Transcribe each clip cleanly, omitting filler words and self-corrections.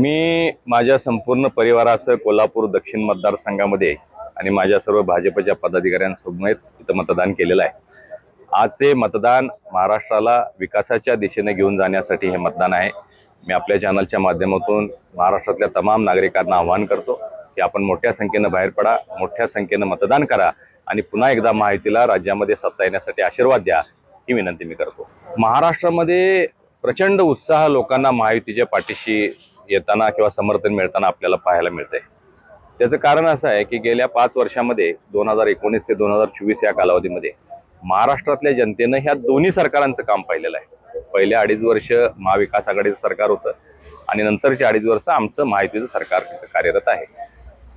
मी माझ्या संपूर्ण परिवारासह कोल्हापूर दक्षिण मतदारसंघामध्ये आणि माझ्या सर्व भाजपच्या पदाधिकाऱ्यांसमवेत इथं मतदान केलेलं आहे। आजचे मतदान महाराष्ट्राला विकासाच्या दिशेने घेऊन जाण्यासाठी हे मतदान आहे। मी आपल्या चॅनलच्या माध्यमातून महाराष्ट्रातल्या तमाम नागरिकांना आवाहन करतो की आपण मोठ्या संख्येने बाहेर पडा, मोठ्या संख्येने मतदान करा आणि पुन्हा एकदा महायुतीला राज्यामध्ये सत्ता येण्यासाठी आशीर्वाद द्या ही विनंती मी करतो। महाराष्ट्रामध्ये प्रचंड उत्साह लोकांना महायुतीच्या पाठीशी येताना किंवा समर्थन मिळताना आपल्याला पाहायला मिळते। त्याचं कारण असं आहे की गेल्या 5 वर्षांमध्ये 2019 ते 2024 या कालावधीमध्ये महाराष्ट्रातल्या जनतेनं ह्या दोन्ही सरकारांचं काम पाहिलेलं आहे। पहिले 2.5 वर्ष महाविकास आघाडीचं सरकार होतं आणि नंतरचे 2.5 वर्ष आमचं महायुतीचं सरकार कार्यरत आहे।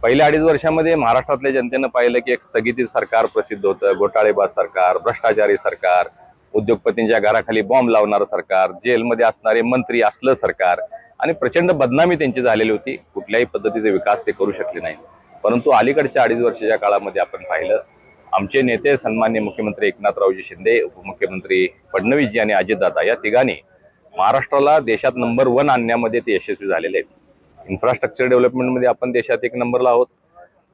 पहिल्या 2.5 वर्षांमध्ये महाराष्ट्रातल्या जनतेनं पाहिलं की एक स्थगिती सरकार प्रसिद्ध होतं, घोटाळेबाज सरकार, भ्रष्टाचारी सरकार, उद्योगपतींच्या घराखाली बॉम्ब लावणारं सरकार, जेलमध्ये असणारे मंत्री असलं सरकार आणि प्रचंड बदनामी त्यांची झालेली होती। कुठल्याही पद्धतीचे विकास ते करू शकले नाही। परंतु अलीकडच्या 2.5 वर्षाच्या काळामध्ये आपण पाहिलं आमचे नेते सन्माननीय मुख्यमंत्री एकनाथरावजी शिंदे, उपमुख्यमंत्री फडणवीसजी आणि अजितदादा या तिघांनी महाराष्ट्राला देशात नंबर 1 आणण्यामध्ये ते यशस्वी झालेले आहेत। इन्फ्रास्ट्रक्चर डेव्हलपमेंटमध्ये आपण देशात 1 नंबरला आहोत,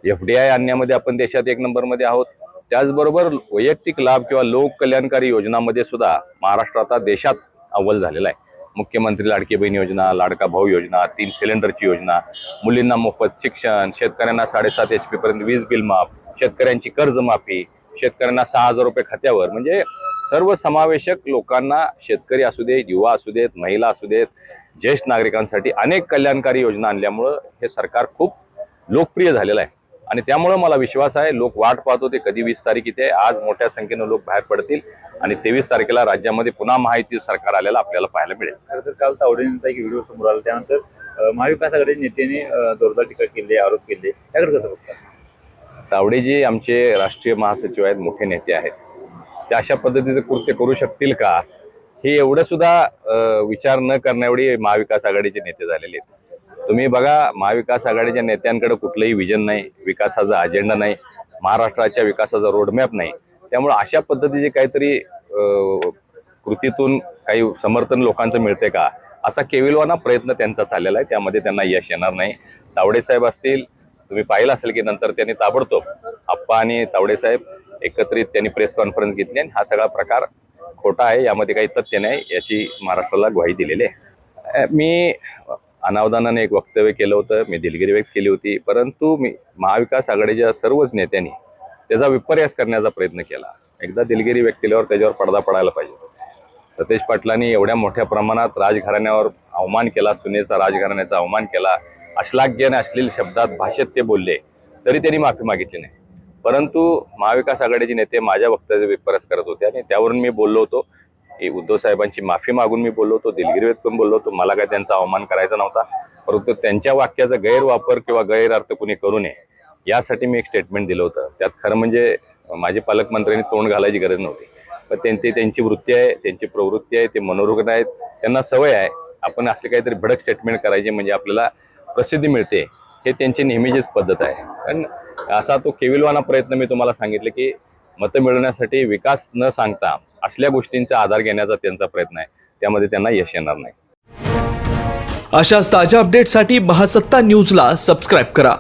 FDI आणण्यामध्ये आपण देशात 1 नंबरमध्ये आहोत। त्याचबरोबर वैयक्तिक लाभ किंवा लोक कल्याणकारी योजनांमध्ये सुद्धा महाराष्ट्र आता देशात अव्वल झालेला आहे। मुख्यमंत्री लाडकी बहीण योजना, लाडका भाऊ योजना, 3 सिलेंडरची योजना, मुलींना मोफत शिक्षण, शेतकऱ्यांना 7.5 HP पर्यंत वीज बिल माफ, शेतकऱ्यांची कर्जमाफी, शेतकऱ्यांना 6,000 रुपये खात्यावर, म्हणजे सर्वसमावेशक लोकांना, शेतकरी असू देत, युवा असू देत, महिला असू देत, ज्येष्ठ नागरिकांसाठी अनेक कल्याणकारी योजना आणल्यामुळं हे सरकार खूप लोकप्रिय झालेलं आहे। आणि त्यामुळे मला विश्वास आहे लोक वाट पाहत होते कधी 20 तारीख येते। आज मोठ्या संख्येने लोक बाहेर पडतील आणि 23 तारखेला राज्यामध्ये पुन्हा महायुती सरकार आलेलं आपल्याला पाहायला मिळेल। खरं तर काल तावडेंचा एक व्हिडिओ समोर आला, त्यानंतर महाविकास आघाडीच्या नेत्याने जोरदार टीका केली, आरोप केले, त्याकडे कसं बघता? तावडेजी आमचे राष्ट्रीय महासचिव आहेत, मोठे नेते आहेत। ते अशा पद्धतीचं कृत्य करू शकतील का हे एवढं सुद्धा विचार न करण्याएवढी महाविकास आघाडीचे नेते झालेले आहेत। तुम्ही बघा, महाविकास आघाडीच्या नेत्यांकडे कुठलंही विजन नाही, विकासाचा अजेंडा नाही, महाराष्ट्राच्या विकासाचा रोडमॅप नाही। त्यामुळे अशा पद्धतीचे काहीतरी कृतीतून काही समर्थन लोकांचं मिळते का असा केविलवाना प्रयत्न त्यांचा चाललेला आहे। त्यामध्ये त्यांना यश येणार नाही। तावडे साहेब असतील, तुम्ही पाहिलं असेल की नंतर त्यांनी ताबडतोब आप्पा आणि तावडे साहेब एकत्रित त्यांनी प्रेस कॉन्फरन्स घेतली आणि हा सगळा प्रकार खोटा आहे, यामध्ये काही तथ्य नाही याची महाराष्ट्राला ग्वाही दिलेली आहे। मी अनावधानाने एक वक्तव्य केलं होतं, मी दिलगिरी व्यक्त केली होती, परंतु मी महाविकास आघाडीच्या सर्वच नेत्यांनी त्याचा विपर्यास करण्याचा प्रयत्न केला। एकदा दिलगिरी व्यक्त केल्यावर त्याच्यावर पडदा पडायला पाहिजे। सतेज पाटलांनी एवढ्या मोठ्या प्रमाणात राजघराण्यावर अवमान केला, सुनेचा राजघराण्याचा अवमान केला, अश्लाघ्य आणि अश्लील शब्दात भाषेत ते बोलले, तरी त्यांनी माफी मागितली नाही। परंतु महाविकास आघाडीचे नेते माझ्या वक्तव्याचा विपर्यास करत होते आणि त्यावरून मी बोललो होतो की उद्धव साहेबांची माफी मागून मी बोललो होतो, दिलगिरी व्यक्त करून बोललो होतो। मला काय त्यांचा अवमान करायचा नव्हता, परंतु त्यांच्या वाक्याचा गैरवापर किंवा गैरअर्थ कुणी करू नये यासाठी मी एक स्टेटमेंट दिलं होतं। त्यात खरं म्हणजे माझे पालकमंत्र्यांनी तोंड घालायची गरज नव्हती, पण त्यांची वृत्ती आहे, त्यांची प्रवृत्ती आहे, ते मनोरुग्ण आहेत, त्यांना सवय आहे आपण असले काहीतरी भडक स्टेटमेंट करायचे म्हणजे आपल्याला प्रसिद्धी मिळते, हे त्यांची नेहमीचीच पद्धत आहे। पण असा तो केविलवाना प्रयत्न मी तुम्हाला सांगितलं की मतं मिळवण्यासाठी विकास न सांगता असल्या गोष्टींचा आधार घेण्याचा त्यांचा प्रयत्न आहे, त्यामध्ये त्यांना यश येणार नाही। अशाच ताज्या अपडेटसाठी महासत्ता न्यूजला सबस्क्राईब करा।